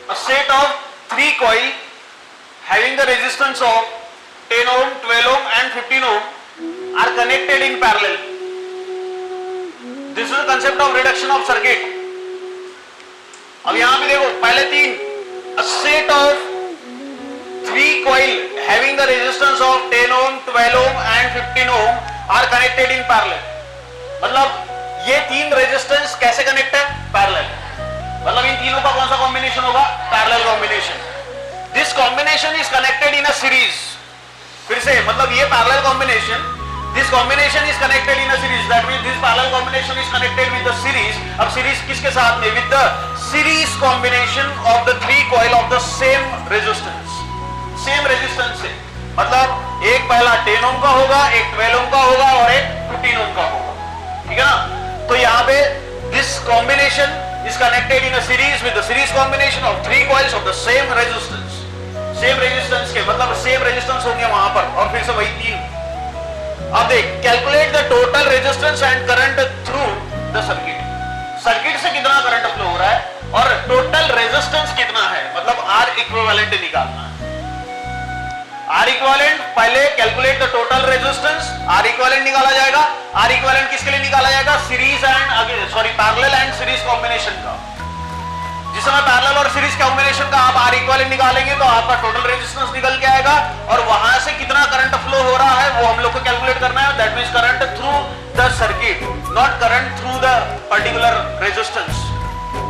A set of 3 coil having the resistance of 10 ohm, 12 ohm and 15 ohm are connected in parallel. This is the concept of reduction of circuit. अब यहां पे देखो पहले 3, a set of 3 coil having the resistance of 10 ohm, 12 ohm and 15 ohm are connected in parallel. मतलब ये 3 resistance कैसे connect है? Parallel. मतलब इन तीनों का कौन सा कॉम्बिनेशन होगा? Parallel combination. This combination is connected in a series. फिर से मतलब ये parallel combination, this combination is connected in a series. That means this parallel combination is connected with the series. अब सीरीज किसके साथ में? With the series combination of the 3 coil of the same resistance. Same resistance से मतलब एक पहला 10 ओम का होगा, एक 12 ओम का होगा और एक 15 ओम का होगा. ठीक है ना? तो यहां पे this combination is connected in a series with the series combination of 3 coils of the same resistance. same resistance के मतलब same resistance होंगे वहां पर और फिर से वही 3. अब देख, calculate the total resistance and current through the circuit. Circuit से कितना करंट फ्लो हो रहा है और टोटल रेजिस्टेंस कितना है, मतलब R इक्विवेलेंट निकालना है. R इक्विवेलेंट पहले calculate the total resistance. R equivalent निकाला जाएगा. R इक्विवेलेंट किसके लिए निकाला जाएगा? Series and parallel and series combination का. जिस समय पैरेलल और सीरीज कॉम्बिनेशन का आप R इक्विवेलेंट निकालेंगे तो आपका टोटल रेजिस्टेंस निकल के आएगा और वहां से कितना करंट फ्लो हो रहा है वो हम लोग को कैलकुलेट करना है. That means current through the circuit, not current through the particular resistance.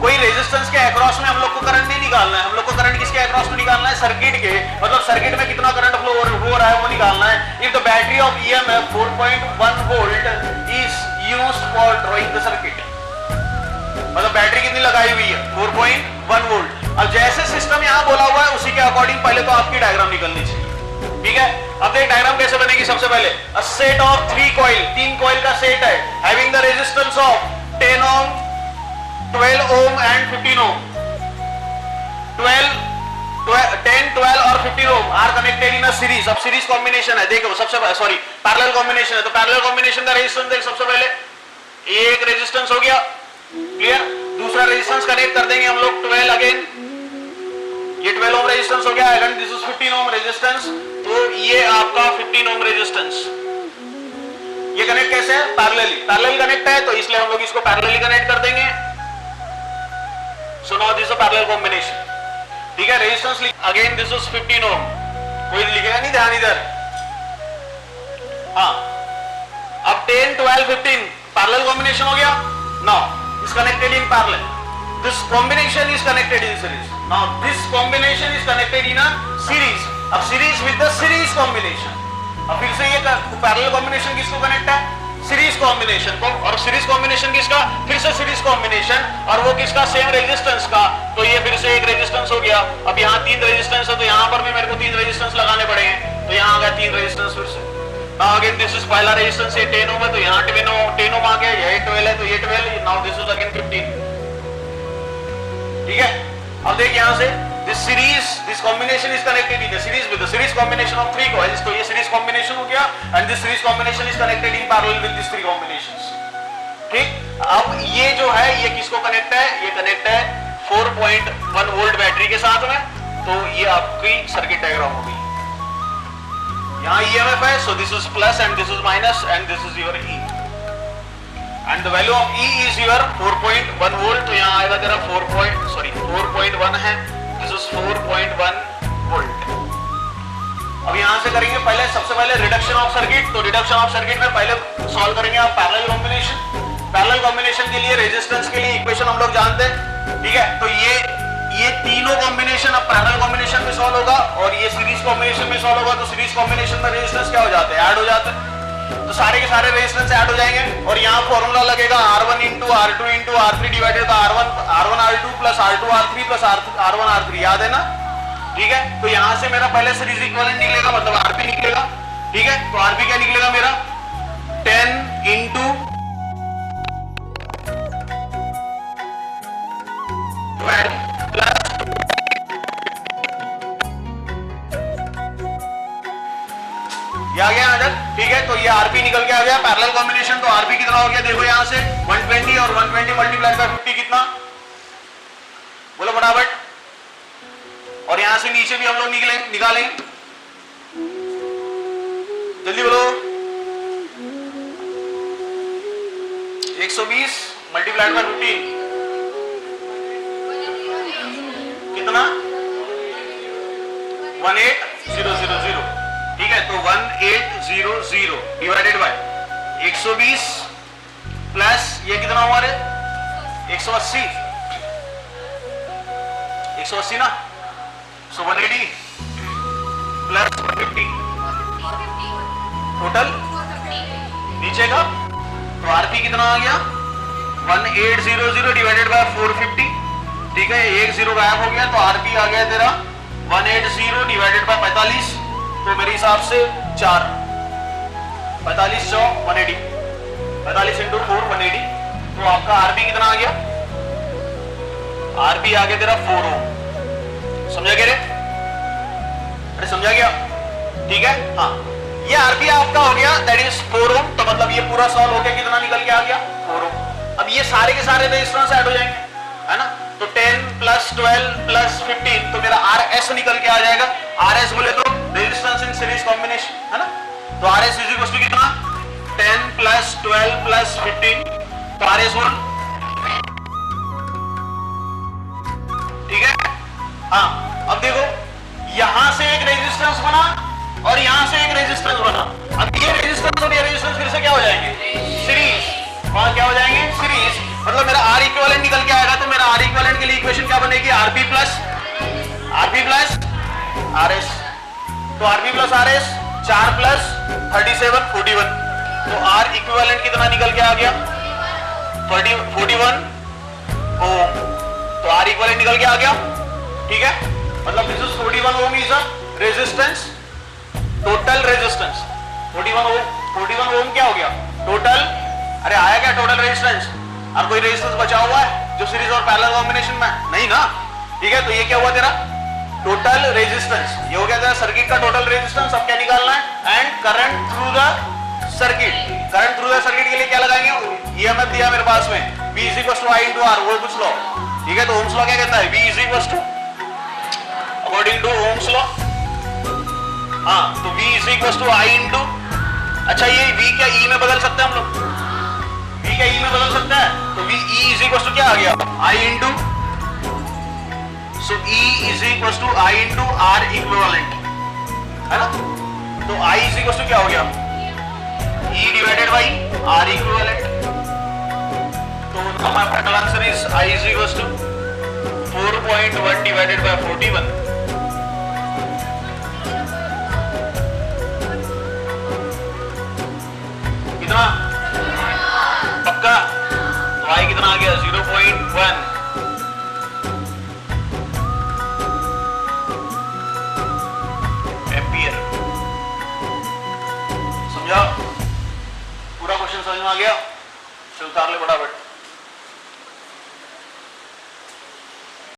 कोई रेजिस्टेंस के अक्रॉस में हम लोग को करंट नहीं निकालना है. हम लोग को करंट किसके अक्रॉस में निकालना है? सर्किट के. मतलब सर्किट में कितना करंट फ्लो हो रहा है वो निकालना है. If the battery of EMF 4.1 volt is used for drawing the circuit, मतलब बैटरी कितनी लगाई हुई है? 4.1 वोल्ट. अब जैसे सिस्टम यहां बोला हुआ है उसी के अकॉर्डिंग पहले तो आपकी डायग्राम निकलनी चाहिए. ठीक है? अब देख डायग्राम कैसे बनेगी. सबसे पहले a set of 3 coil, 3 coil का सेट है having the resistance of 10 ohm, 12 ohm and 15 ohm. 10, 12 और 15 ohm are connected in a series. अब सीरीज कॉम्बिनेशन है. देखो सबसे सॉरी पैरेलल कॉम्बिनेशन है. तो पैरेलल कॉम्बिनेशन का रेजिस्टेंस देख. सबसे पहले एक रेजिस्टेंस हो गया, क्लियर. दूसरा रेजिस्टेंस कनेक्ट कर देंगे हम लोग 12 अगेन. ये 12 ohm रेजिस्टेंस हो गया and this is 15 ohm resistance. तो ये आपका 15 ohm रेजिस्टेंस. ये कनेक्ट कैसे है? पैरेलली. पैरेलल कनेक्ट है तो इसलिए हम लोग इसको पैरेलली कनेक्ट कर देंगे. So now this is a parallel combination. ठीक है? Resistance again this is 15 ohm. कोई लिखेगा नहीं, ध्यान इधर. हाँ, अब 10, 12, 15 पैरेलल कॉम्बिनेशन हो गया. Now is connected in parallel. This combination is connected in series. Now this combination is connected in a series. अब series with the series combination. अब फिर से ये पैरेलल कॉम्बिनेशन किसको कनेक्ट है? सीरीज कॉम्बिनेशन को. और सीरीज कॉम्बिनेशन किसका? फिर से सीरीज कॉम्बिनेशन और वो किसका? सेम रेजिस्टेंस का. तो ये फिर से एक रेजिस्टेंस हो गया. अब यहाँ 3 रेजिस्टेंस है तो यहाँ पर भी मेरे को 3 रेजिस्टेंस लगाने पड़ेंगे. तो यहाँ आ गया 3 रेजिस्टेंस फिर से. नाउ अगेन दिस इज पहला रेजिस्टेंस ये 10 ओम है तो यहाँ 10 ओम आ गया. ये 12 है तो ये 12. Now this is again 15. ठीक है? अब देख यहाँ से this series, this combination is connected in the series with the series combination of 3 coils. तो ये सीरीज कॉम्बिनेशन हो गया and this series combination is connected in parallel with this 3 combinations. ठीक. अब ये जो है ये किसको कनेक्ट है? ये कनेक्ट है 4.1 वोल्ट बैटरी के साथ में. तो ये आपकी सर्किट डायग्राम होगी. यहाँ EMF है so this is plus and this is minus and this is your E and the value of E is your 4.1 volt. तो यहाँ आएगा तेरा 4.1 है. This is 4.1 volt. अब यहाँ से करेंगे पहले सबसे पहले रिडक्शन ऑफ सर्किट. तो रिडक्शन ऑफ सर्किट में पहले सॉल्व करेंगे आप पैरेलल कॉम्बिनेशन. पैरेलल कॉम्बिनेशन के लिए रेजिस्टेंस के लिए इक्वेशन हम लोग जानते हैं. ठीक है? तो ये तीनों कॉम्बिनेशन अब पैरेलल कॉम्बिनेशन में सॉल्व होगा और ये सीरीज कॉम्बिनेशन में सॉल्व होगा. तो सीरीज कॉम्बिनेशन में रेजिस्टेंस क्या हो जाते हैं? ऐड हो जाते हैं. तो सारे के सारे रेजिस्टेंस ऐड हो जाएंगे और यहाँ फॉर्मूला लगेगा R1 * R2 * R3 divided by R1 R2 plus R2 R3 plus R1 R3. याद है ना? ठीक है? तो यहाँ से मेरा पहले सीरीज इक्विवेलेंट निकलेगा मतलब RP निकलेगा. ठीक है? तो RP क्या निकलेगा मेरा? 10 into 12 प्लस ये आ गया आदत. ठीक है? तो ये आरपी निकल के आ गया पैरेलल कॉम्बिनेशन. तो आरपी कितना हो गया देखो यहाँ से 120 और 120 मल्टीप्लाई बाय 50 कितना? बोलो फटाफट. से नीचे भी हम लोग निकालेंगे, जल्दी बोलो। 120 मल्टीप्लाइड बाय 15 कितना? 18000। ठीक है, तो 1800 डिवाइडेड बाय 120 प्लस ये कितना हमारे 180 ना, सो 180 प्लस 150 टोटल नीचे का, तो आरपी कितना आ गया 1800 डिवाइडेड बाय 450। ठीक है, एक जीरो गायब हो गया, तो आरपी आ गया तेरा 180 डिवाइडेड बाय 45, तो मेरे हिसाब से 4 45 100 180, 45 इंटू 4 180, तो आपका आरपी कितना आ गया? आरपी आ गया तेरा 4 ओम। समझा गया रे? अरे समझा गया? ठीक है, हाँ ये आरपी आपका हो गया, दैट इज 4 ओम। तो मतलब ये पूरा सॉल्व होकर कितना निकल के आ गया? 4 ओम। अब ये सारे के सारे रेजिस्टेंस ऐड हो जाएंगे, है ना? तो 10 प्लस 12 प्लस 15, तो मेरा RS निकल के आ जाएगा। RS बोले तो रेजिस्टेंस इन सीरीज कॉम्बिनेशन, है ना? तो RS इज इक्वल टू कितना? 10 प्लस 12 प्लस 15, तो RS बोल, ठीक है। हाँ, अब देखो यहां से एक रेजिस्टेंस बना और यहां से एक रेजिस्टेंस बना। अब ये रेजिस्टेंस और ये रेजिस्टेंस फिर से क्या हो जाएंगे? सीरीज। वहां क्या हो जाएंगे? सीरीज। मतलब मेरा R इक्विवेलेंट निकल के आएगा, तो मेरा R इक्विवेलेंट के लिए इक्वेशन क्या बनेगी? RP plus RS। तो RP प्लस RS 4 प्लस 37 41, तो R इक्विवेलेंट कितना निकल के आ गया? 41 ओम। तो R इक्विवेलेंट निकल के आ गया, ठीक है। मतलब this is 41 ohm is a resistance, total resistance 41 ohm क्या हो गया? टोटल, अरे आया क्या टोटल रेजिस्टेंस? और कोई रेजिस्टेंस बचा हुआ है जो सीरीज और पैरेलल कॉम्बिनेशन में? नहीं ना, ठीक है। तो ये क्या हुआ तेरा टोटल रेजिस्टेंस, ये हो गया तेरा सर्किट का टोटल रेजिस्टेंस। अब क्या निकालना है? And current through the circuit. Current through the circuit के लिए क्या लगाएंगे? ईएमएफ दिया मेरे पास में, V = I × R, वो कुछ लॉ, ठीक है। तो ओम्स लॉ क्या कहता है? V = according to Ohm's law, हाँ, तो V = I × अच्छा ये V क्या E में बदल सकते हैं हम लोग? V क्या E में बदल सकता है? तो V E = क्या आ गया? I × so E = I × R equivalent, है ना? तो I = क्या हो गया? E divided by R equivalent. तो हमारा final answer is I = 4.1 divided by 41। कितना? पक्का? तो I कितना आ गया? 0.1। एम्पियर। समझा? पूरा क्वेश्चन समझ में आ गया? चल उतार ले फटाफट।